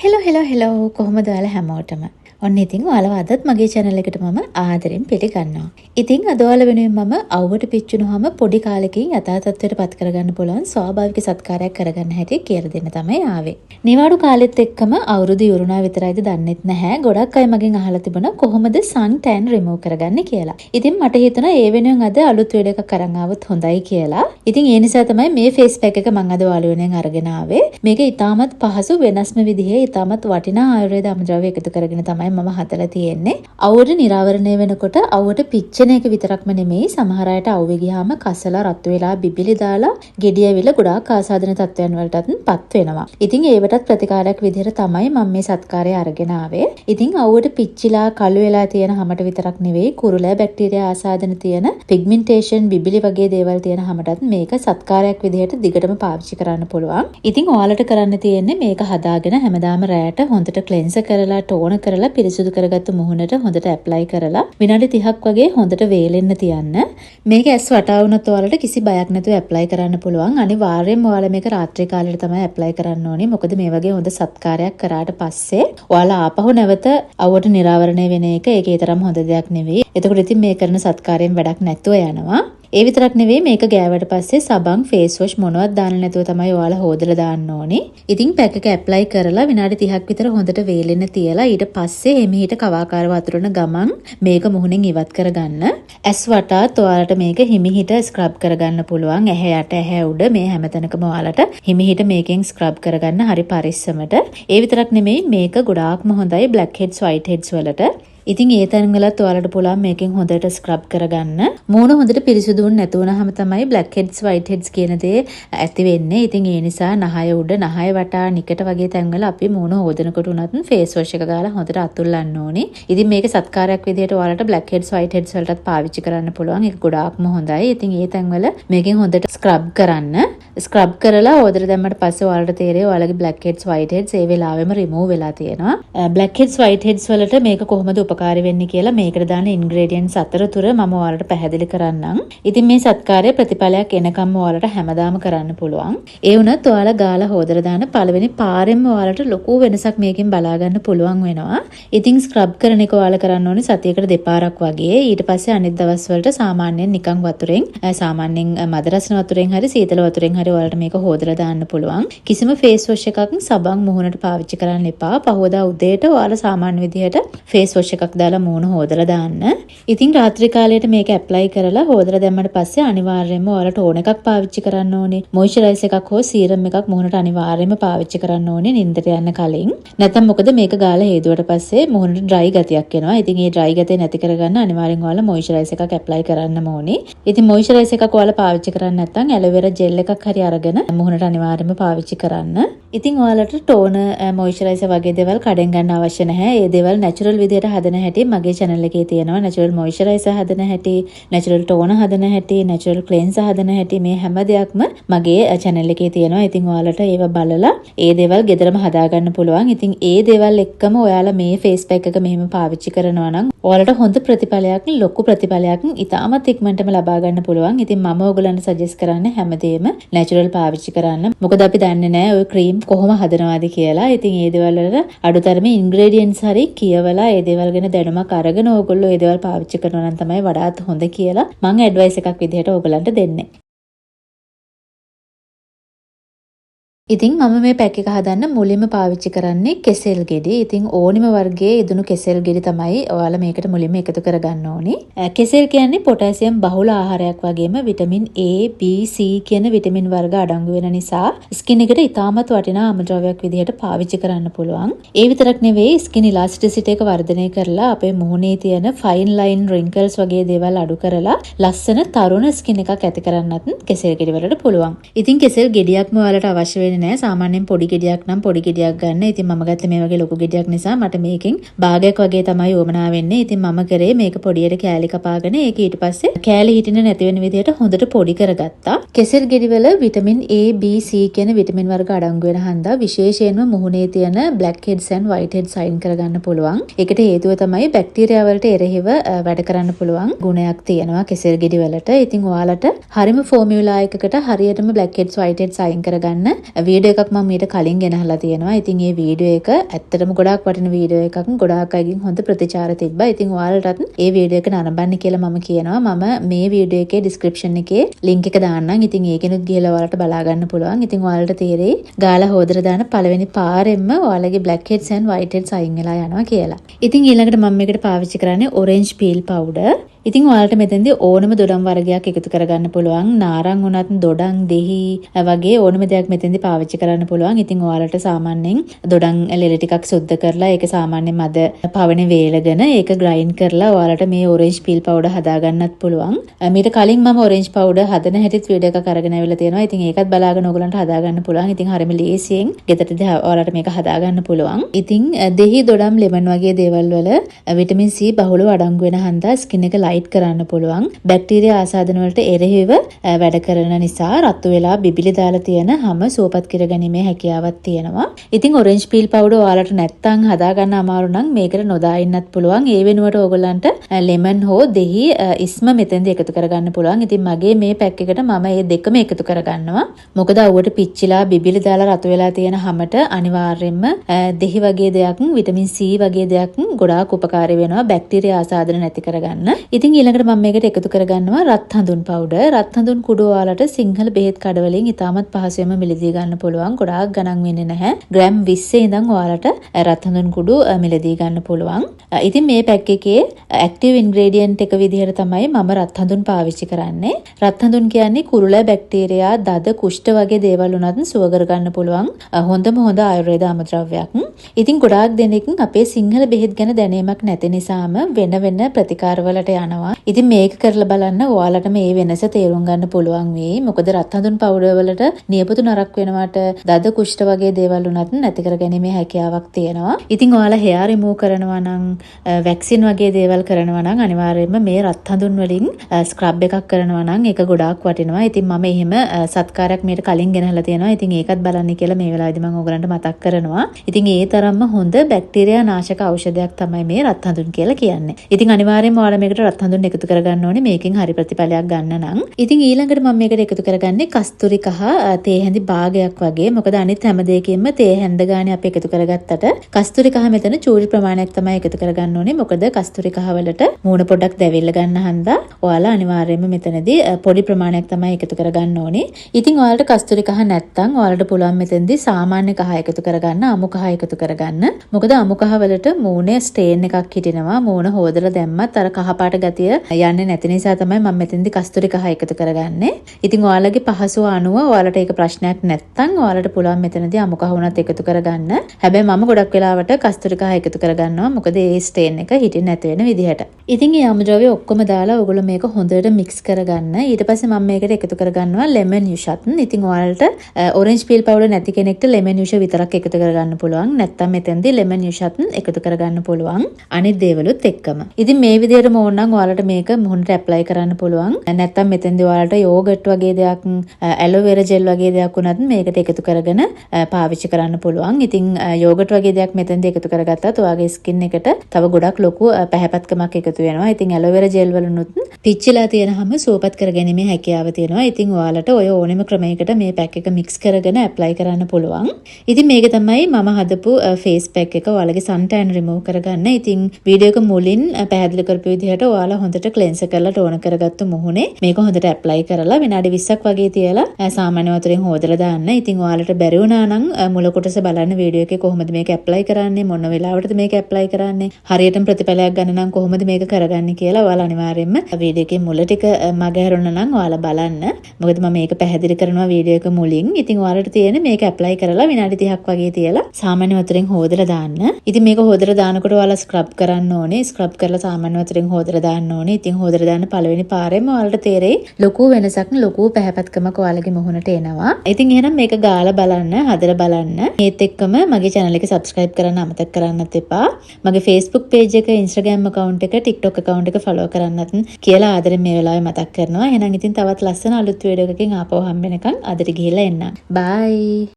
Hello කොහොමද ඔයාලා හැමෝටම? ඔන්න ඉතින් ඔයාලව අදත් මගේ channel එකට මම ආදරෙන් පිළිගන්නවා. ඉතින් අද ඔයාලා වෙනුවෙන් මම අවුවට පිච්චුනහම පොඩි කාලෙකින් යථා තත්ත්වයට පත් කරගන්න පුළුවන් ස්වාභාවික සත්කාරයක් කරගන්න හැටි කියලා දෙන්න තමයි ආවේ. නිවාඩු කාලෙත් එක්කම අවුරුදු ඉවරුණා විතරයිද දන්නෙත් නැහැ. ගොඩක් අය මගෙන් අහලා තිබුණා කොහොමද sun tan remove කරගන්නේ කියලා. ඉතින් මට හිතුණා ඒ වෙනුවෙන් අද අලුත් වීඩියෝ එකක් අරන් ආවොත් හොඳයි කියලා. ඉතින් ඒ නිසා තමයි මේ face pack එක මම අද ඔයාලා වෙනුවෙන් අරගෙන ආවේ. මේක ඉතාමත් පහසු වෙනස්ම විදිහේ ඉතාමත් වටිනා ආයුර්වේද අමුද්‍රව්‍ය එකතු කරගෙන තමයි මම හදලා තියෙන්නේ. අවුවට නිරාවරණය වෙනකොට අවුවට පිච්චෙන එක විතරක්ම නෙමෙයි සමහර අයට අවුවේ ගියාම කසලා රත් වෙලා බිබිලි දාලා ගෙඩිය ඇවිල්ලා ගොඩාක් ආසාදන තත්ත්වයන් වලටත් පත් වෙනවා. ඉතින් ඒවටත් ප්‍රතිකාරයක් විදිහට තමයි මම මේ සත්කාරය අරගෙන ආවේ. ඉතින් අවුවට පිච්චිලා කළු වෙලා තියෙන හැමට විතරක් නෙවෙයි කුරුලෑ බැක්ටීරියා ආසාදන තියෙන පිග්මන්ටේෂන් බිබිලි වගේ දේවල් තියෙන හැමටත් මේක සත්කාරයක් විදිහට දිගටම පාවිච්චි කරන්න පුළුවන්. ඉතින් ඔයාලට කරන්න තියෙන්නේ මේක හදාගෙන හැමදාම රැයට හොඳට ක්ලෙන්සර් කරලා ටෝන කරලා පිරිසිදු කරගත්තු මුහුණට හොඳට ඇප්ලයි කරලා විනාඩි 30ක් වගේ හොඳට වේලෙන්න තියන්න. මේක ඇස් වටා වුණත් ඔයාලට කිසි බයක් නැතුව ඇප්ලයි කරන්න පුළුවන්. අනිවාර්යයෙන්ම ඔයාලා මේක රාත්‍රී කාලේට තමයි ඇප්ලයි කරන්න ඕනේ. මොකද මේ වගේ හොඳ සත්කාරයක් කරාට පස්සේ ඔයාලා ආපහු නැවත අවුවට නිරාවරණය වෙන එක ඒකේ තරම් හොඳ දෙයක් නෙවෙයි. එතකොට ඉතින් මේ කරන සත්කාරයෙන් වැඩක් නැතුව යනවා. ඒ විතරක් නෙවෙයි මේක ගෑවට පස්සේ සබන් ෆේස් වොෂ් මොනවත් දාන්න නැතුව තමයි ඔයාලා හොදලා දාන්න ඕනේ. ඉතින් පැක් එක ඇප්ලයි කරලා විනාඩි 30ක් විතර හොඳට වේලෙන්න තියලා ඊට පස්සේ එමෙහිට කවාකාර වතුරන ගමන් මේක මුහුණෙන් ඉවත් කරගන්න. ඇස් වටාත් ඔයාලට මේක හිමිහිට ස්ක්‍රබ් කරගන්න පුළුවන්. ඇහැ යට ඇහැ උඩ මේ හැමතැනකම ඔයාලට හිමිහිට මේකෙන් ස්ක්‍රබ් කරගන්න හරි පරිස්සමට. ඒ විතරක් නෙමෙයි මේක ගොඩාක්ම හොඳයි black heads white heads වලට. ඉතින් ඒ තැන් වලත් ඔයාලට පුළුවන් මේකෙන් හොඳට ස්ක්‍රබ් කරගන්න. මූණ හොඳට පිරිසිදු වුණ නැතුවනහම තමයි black heads white heads කියන දේ ඇති වෙන්නේ. ඉතින් ඒ නිසා නහය උඩ නහය වටා නිකට වගේ තැන් වල අපි මූණ හොදනකොට උනත් ෆේස් වොෂ් එක ගාලා හොඳට අතුල්ලන්න ඕනේ. ඉතින් මේක සත්කාරයක් විදිහට ඔයාලට black heads white heads වලටත් පාවිච්චි කරන්න පුළුවන්. ඒක ගොඩාක්ම හොඳයි. ඉතින් ඒ තැන් වල මේකෙන් හොඳට ස්ක්‍රබ් කරන්න. ස්ක්‍රබ් කරලා හොදට දැම්මට පස්සේ ඔයාලට තේරෙයි ඔයාලගේ black heads white heads ඒ වෙලාවෙම remove වෙලා තියෙනවා. black heads white heads වලට මේක කොහොමද උපකාරී වෙන්නේ කියලා මේකට දාන ඉන්ග්‍රේඩියන්ට්ස් අතරතුර මම ඔයාලට පැහැදිලි කරන්නම්. ඉතින් මේ සත්කාරය ප්‍රතිඵලයක් එනකම්ම ඔයාලට හැමදාම කරන්න පුළුවන්. ඒ වුණත් ඔයාලා ගාලා හොදලා දාන පළවෙනි පාරෙන්ම ඔයාලට ලොකු වෙනසක් මේකෙන් බලා ගන්න පුළුවන් වෙනවා. ඉතින් ස්ක්‍රබ් කරන එක ඔයාලා කරන්න ඕනේ සතියකට දෙපාරක් වගේ. ඊට පස්සේ අනිත් දවස් වලට සාමාන්‍යයෙන් නිකන් වතුරෙන් සාමාන්‍යයෙන් මද රසන වතුරෙන් හරි සීතල වතුරෙන් හරි ඔයාලට මේක හොදලා දාන්න පුළුවන්. කිසිම ෆේස් වොෂ් එකක් සබන් මුහුණට පාවිච්චි කරන්න එපා. පහවදා උදේට ඔයාලා සාමාන්‍ය විදිහට ෆේස් වොෂ් එකක් දාලා මූණ හොදලා දාන්න. ඉතින් රාත්‍රී කාලයට මේක ඇප්ලයි කරලා හොදලා දැම්මට පස්සේ අනිවාර්යයෙන්ම ඔයාලා ටෝන එකක් පාවිච්චි කරන්න ඕනේ. මොයිස්චරයිස් එකක් හෝ සීරම් එකක් මුහුණට අනිවාර්යයෙන්ම පාවිච්චි කරන්න ඕනේ නින්දට යන්න කලින්. නැත්නම් මොකද මේක ගාලා හේදුවට පස්සේ මුහුණට ඩ්‍රයි ගතියක් එනවා. ඉතින් මේ ඩ්‍රයි ගතිය නැති කරගන්න අනිවාර්යෙන් ඔයාලා මොයිස්චරයිස් එකක් ඇප්ලයි කරන්නම ඕනේ. ඉතින් මොයිස්චරයිස් එකක් ඔයාලා පාවිච්චි කරන්නේ නැත්නම් ඇලෝවෙරා ජෙල් එකක් හරි අරගෙන මුහුණට අනිවාර්යයෙන්ම පාවිච්චි කරන්න. ඉතින් ඔයාලට ටෝන මොයිස්චරයිසර් වගේ දේවල් කඩෙන් ගන්න අවශ්‍ය නැහැ. ඒ දේවල් නැචරල් විදියට හදන හැටි මගේ channel එකේ තියෙනවා. නැචරල් මොයිස්චරයිසර් හදන හැටි, නැචරල් ටෝන හදන හැටි, නැචරල් ක්ලෙන්සර් හදන හැටි මේ හැම දෙයක්ම මගේ channel එකේ තියෙනවා. ඉතින් ඔයාලට ඒව බලලා ඒ දේවල් ගෙදරම හදා ගන්න පුළුවන්. ඉතින් ඒ දේවල් එක්කම ඔයාලා මේ face pack එක මෙහෙම පාවිච්චි කරනවා නම් ඔයාලට හොඳ ප්‍රතිඵලයක්, ලොකු ප්‍රතිඵලයක් ඉතාමත් ඉක්මනටම ලබා ගන්න පුළුවන්. ඉතින් මම ඔයගලන්ට සජෙස්ට් කරන්නේ හැමදේම නැචරල් පාවිච්චි කරන්න. මොකද අපි දන්නේ නැහැ ඔය ක්‍රීම් කොහොම හදනවාද කියලා. ඉතින් ඒ දේවල් වල අඩුතරමේ ඉන්ග්‍රේඩියන්ට්ස් හරි කියවලා ඒ දේවල් ගැන දැනුමක් අරගෙන ඕගොල්ලෝ ඒ දේවල් පාවිච්චි කරනවා නම් තමයි වඩාත් හොඳ කියලා මම ඇඩ්වයිස් එකක් විදිහට ඕගලන්ට දෙන්නේ. ඉතින් මම මේ පැක් එක හදන්න මුලින්ම පාවිච්චි කරන්නේ කෙසෙල් ගෙඩි. ඉතින් ඕනිම වර්ගයේ ඉදුණු කෙසෙල් ගෙඩි තමයි ඔයාලා මේකට මුලින්ම එකතු කරගන්න ඕනේ. කෙසෙල් කියන්නේ පොටෑසියම් බහුල ආහාරයක් වගේම විටමින් A, B, C කියන විටමින් වර්ග අඩංගු වෙන නිසා ස්කින් එකට ඉතාමත් වටිනා අමුද්‍රව්‍යයක් විදිහට පාවිච්චි කරන්න පුළුවන්. ඒ විතරක් නෙවෙයි ස්කින් ඉලාස්ටිසිටි එක වර්ධනය කරලා අපේ මුහුණේ තියෙන ෆයින් ලයින් රින්කල්ස් වගේ දේවල් අඩු කරලා ලස්සන තරුණ ස්කින් එකක් ඇති කරන්නත් කෙසෙල් ගෙඩි වලට පුළුවන්. ඉතින් කෙසෙල් ගෙඩියක්ම ඔයාලට අවශ්‍ය වෙන්නේ නෑ. සාමාන්‍යයෙන් පොඩි ගෙඩියක් නම් පොඩි ගෙඩියක් ගන්න. ඉතින් මම ගත්තේ මේ වගේ ලොකු ගෙඩියක් නිසා මට මේකෙන් භාගයක් වගේ තමයි වමනා වෙන්නේ. ඉතින් මම කරේ මේක පොඩියට කෑලි කපාගෙන ඒක ඊට පස්සේ කෑලි හිටින්න නැති වෙන විදිහට හොඳට පොඩි කරගත්තා. කෙසෙල් ගෙඩි වල විටමින් A, B, C කියන විටමින් වර්ග අඩංගු වෙන හන්දා විශේෂයෙන්ම මුහුණේ තියෙන black heads and white heads අයින් කරගන්න පුළුවන්. ඒකට හේතුව තමයි බැක්ටීරියා වලට එරෙහිව වැඩ කරන්න පුළුවන් ගුණයක් තියෙනවා කෙසෙල් ගෙඩි වලට. ඉතින් ඔයාලට හරිම ෆෝමියුලා එකකට හරියටම black heads white heads අයින් කරගන්න වීඩියෝ එකක් මම ඊට කලින් ගෙනහලා තියෙනවා. ඉතින් මේ වීඩියෝ එක ඇත්තටම ගොඩාක් වටින වීඩියෝ එකක්. ගොඩාක් අයගෙන් හොඳ ප්‍රතිචාර තිබ්බා. ඉතින් ඔයාලටත් මේ වීඩියෝ එක නරඹන්න කියලා මම කියනවා. මම මේ වීඩියෝ එකේ ඩිස්ක්‍රිප්ෂන් එකේ ලින්ක් එක දාන්නම්. ඉතින් ඒකෙනුත් ගිහලා ඔයාලට බලා ගන්න පුළුවන්. ඉතින් ඔයාලට තේරෙයි ගාලා හොදලා දාන පළවෙනි පාරෙන්ම ඔයාලගේ black heads and white heads අයින් වෙලා යනවා කියලා. ඉතින් ඊළඟට මම මේකට පාවිච්චි කරන්නේ orange peel powder. ඉතින් ඔයාලට මෙතෙන්දී ඕනම දොඩම් වර්ගයක් එකතු කරගන්න පුළුවන්. නාරං උනත් දොඩම් දෙහි වගේ ඕනම දෙයක් මෙතෙන්දී පාවිච්චි කරන්න පුළුවන්. ඉතින් ඔයාලට සාමාන්‍යයෙන් දොඩම් ලෙල ටිකක් සුද්ධ කරලා ඒක සාමාන්‍යයෙන් මද පවනේ වේලගෙන ඒක ග්‍රයින්ඩ් කරලා ඔයාලට මේ orange peel powder හදාගන්නත් පුළුවන්. මීට කලින් මම orange powder හදන හැටිත් වීඩියෝ එකක් අරගෙන ආවිල්ලා තියෙනවා. ඉතින් ඒකත් බලාගෙන ඔයගලන්ට හදාගන්න පුළුවන්. ඉතින් හරියම ලේසියෙන් ගෙදරදී ඔයාලට මේක හදාගන්න පුළුවන්. ඉතින් දෙහි දොඩම් ලෙමන් වගේ දේවල් වල විටමින් C බහුලව අඩංගු වෙන හන්දා ස්කින් එක ලයිට් කරන්න පුළුවන්. බැක්ටීරියා ආසාදන වලට එරෙහිව වැඩ කරන නිසා රතු වෙලා බිබිලි දාලා තියෙන හැම සුවපත් කරගැනීමේ හැකියාවක් තියෙනවා. ඉතින් orange peel powder ඔයාලට නැත්තම් හදාගන්න අමාරු නම් මේකට නොදා ඉන්නත් පුළුවන්. ඒ වෙනුවට ඕගොල්ලන්ට lemon හෝ දෙහි ඉස්ම මෙතෙන්දී එකතු කරගන්න පුළුවන්. ඉතින් මගේ මේ පැක් එකට මම මේ දෙකම එකතු කරගන්නවා. මොකද අවුවට පිච්චිලා බිබිලි දාලා රතු වෙලා තියෙන හැමට අනිවාර්යයෙන්ම දෙහි වගේ දෙයක් විටමින් C වගේ දෙයක් ගොඩාක් උපකාරී වෙනවා බැක්ටීරියා ආසාදන නැති කරගන්න. ඉතින් ඊළඟට මම මේකට එකතු කරගන්නවා රත් හඳුන් පවුඩර්. රත් හඳුන් කුඩු ඔයාලට සිංහල බෙහෙත් කඩවලින් ඉතාමත් පහසුවෙන්ම මිලදී ගන්න පුළුවන්. ගොඩාක් ගණන් වෙන්නේ නැහැ. ග්‍රෑම් 20 ඉඳන් ඔයාලට රත් හඳුන් කුඩු මිලදී ගන්න පුළුවන්. ඉතින් මේ පැක් එකේ ඇක්ටිව් ඉන්ග්‍රේඩියන්ට් එක විදිහට තමයි මම රත් හඳුන් පාවිච්චි කරන්නේ. රත් හඳුන් කියන්නේ කුරුළෑ බැක්ටීරියා, දද, කුෂ්ඨ වගේ දේවල් උනත් සුව කරගන්න පුළුවන් හොඳම හොඳ ආයුර්වේද අමුද්‍රව්‍යයක්. ඉතින් ගොඩාක් දෙනෙක් අපේ සිංහල බෙහෙත් ගැන දැනීමක් නැති නිසාම වෙන වෙන ප්‍රතිකාරවලට යනවා. ඉතින් මේක කරලා බලන්න ඔයාලට මේ වෙනස තේරුම් ගන්න පුළුවන් වෙයි. මොකද රත් හඳුන් පවුඩර් වලට නියපොතු නරක් වෙනවට දද කුෂ්ඨ වගේ දේවල් උනත් නැති කරගැනීමේ හැකියාවක් තියෙනවා. ඉතින් ඔයාලා hair remove කරනවා නම් වැක්සින් වගේ දේවල් කරනවා නම් අනිවාර්යයෙන්ම මේ රත් හඳුන් වලින් ස්ක්‍රබ් එකක් කරනවා නම් ඒක ගොඩාක් වටිනවා. ඉතින් මම එහෙම සත්කාරයක් මීට කලින් ගෙනහලා තියෙනවා. ඉතින් ඒකත් බලන්න කියලා මේ වෙලාවේදී මම ඔයගලන්ට මතක් කරනවා. ඉතින් ඒ තරම්ම හොඳ බැක්ටීරියා නාශක ఔෂධයක් තමයි මේ රත් හඳුන් කියලා කියන්නේ. ඉතින් අනිවාර්යයෙන්ම ඔයාලා මේකට රත් හඳුන් එකතු කරගන්න ඕනේ මේකෙන් හරි ප්‍රතිඵලයක් ගන්න නම්. ඉතින් ඊළඟට මම මේකට එකතු කරගන්නේ කස්තුරි කහ තේ හැඳි භාගයක් වගේ. මොකද අනිත් හැම දෙයකින්ම තේ හැඳ ගානේ අපි එකතු කරගත්තට කස්තුරි කහ මෙතන චූරි ප්‍රමාණයක් තමයි එකතු කරගන්න ඕනේ. මොකද කස්තුරි කහ වලට මූණ පොඩ්ඩක් දැවිල්ල ගන්න හන්දා ඔයාලා අනිවාර්යයෙන්ම මෙතනදී පොඩි ප්‍රමාණයක් තමයි එකතු කරගන්න ඕනේ. ඉතින් ඔයාලට කස්තුරි කහ නැත්තම් ඔයාලට පුළුවන් මෙතනදී සාමාන්‍ය කහ එකතු කරගන්න, අමු කහ එකතු කරගන්න. මොකද අමු කහ වලට මූණේ ස්ටේන් එකක් හිටිනවා. මූණ හොදලා දැම්මත් අර කහපාට ගතිය යන්නේ නැති නිසා තමයි මම මෙතෙන්දි කස්තුරි කහ එකතු කරගන්නේ. ඉතින් ඔයාලගේ පහසුව අනුව ඔයාලට ඒක ප්‍රශ්නයක් නැත්තම් ඔයාලට පුළුවන් මෙතනදී අමු කහ උනත් එකතු කරගන්න. හැබැයි මම ගොඩක් වෙලාවට කස්තුරි කහ එකතු කරගන්නවා. මොකද ඒ ස්ටේන් එක හිටින්න නැති වෙන විදිහට. ඉතින් මේ අමුද්‍රව්‍ය ඔක්කොම දාලා ඔයගොල්ලෝ මේක හොඳට මික්ස් කරගන්න. ඊට පස්සේ මම මේකට එකතු කරගන්නවා lemon juice. ඉතින් ඔයාලට orange peel powder නැති කෙනෙක්ට lemon juice විතරක් එකතු කරගන්න පුළුවන්. නැත්තම් මෙතෙන්දී lemon juice එකතු කරගන්න පුළුවන්. අනිත් දේවලුත් එක්කම. ඉතින් මේ විදිහටම ඕන නම් ඔයාලට මේක මුහුණට ඇප්ලයි කරන්න පුළුවන්. නැත්තම් මෙතෙන්දී ඔයාලට යෝගට් වගේ දෙයක්, ඇලෝ වෙරා ජෙල් වගේ දෙයක් උනත් මේකට එකතු කරගෙන පාවිච්චි කරන්න පුළුවන්. ඉතින් යෝගට් වගේ දෙයක් මෙතෙන්දී එකතු කරගත්තත් ඔයාගේ ස්කින් එකට තව ගොඩක් ලොකු පැහැපත්කමක් එකතු වෙනවා. ඉතින් ඇලෝ වෙරා ජෙල් වලුත් පිච්චිලා තියෙනහම සුවපත් කරගැනීමේ හැකියාව තියෙනවා. ඉතින් ඔයාලට ඔය ඕනෙම ක්‍රමයකට මේ පැක් එක මික්ස් කරගෙන ඇප්ලයි කරන්න පුළුවන්. ඉතින් මේක තමයි මම හදපු ෆේස් පැක් එක. ඔයාලගේ sun tan remove කරගන්න. ඉතින් වීඩියෝ එක මුලින් පැහැදිලි කරපු විදිහට ඔයාලා හොඳට ක්ලෙන්සර් කරලා ටෝනර් කරගත්තු මුහුණේ මේක හොඳට ඇප්ලයි කරලා විනාඩි 20ක් වගේ තියලා සාමාන්‍ය වතුරෙන් හොදලා දාන්න. ඉතින් ඔයාලට බැරි වුණා නම් මුල කොටස බලන්න වීඩියෝ එකේ කොහොමද මේක ඇප්ලයි කරන්නේ, මොන වෙලාවටද මේක ඇප්ලයි කරන්නේ, හරියටම ප්‍රතිඵලයක් ගන්න නම් කොහොමද මේක කරගන්නේ කියලා ඔයාලා අනිවාර්යයෙන්ම වීඩියෝ එකේ මුල ටික මගහැරුණා නම් ඔයාලා බලන්න. මොකද මම මේක පැහැදිලි කරනවා වීඩියෝ එක මුලින්. ඉතින් ඔයාලට තියෙන්නේ මේක ඇප්ලයි කරලා විනාඩි 30ක් වගේ තියලා සාමාන්‍ය වතුරෙන් හොදලා දාන්න. ඉතින් මේක හොදලා දානකොට ඔයාලා ස්ක්‍රබ් කරන්න ඕනේ. ස්ක්‍රබ් කරලා සාමාන්‍ය වතුරෙන් හොදලා දාන්න ඕනේ. ඉතින් හොදලා දාන්න පළවෙනි පාරෙම ඔයාලට තේරෙයි ලොකු වෙනසක්, ලොකු පැහැපත්කමක් ඔයාලගේ මුහුණට එනවා. ඉතින් එහෙනම් මේක ගාලා බලන්න, හදලා බලන්න. ඒත් එක්කම මගේ channel එක subscribe කරන්න අමතක කරන්නත් එපා. මගේ Facebook page එක, Instagram account එක, TikTok account එක follow කරන්නත් කියලා ආදරෙන් මේ වෙලාවේ මතක් කරනවා. එහෙනම් ඉතින් තවත් ලස්සන අලුත් වීඩියෝ එකකින් ආපහු හම්බ වෙනකන් අදට ගිහිල්ලා එන්න. bye.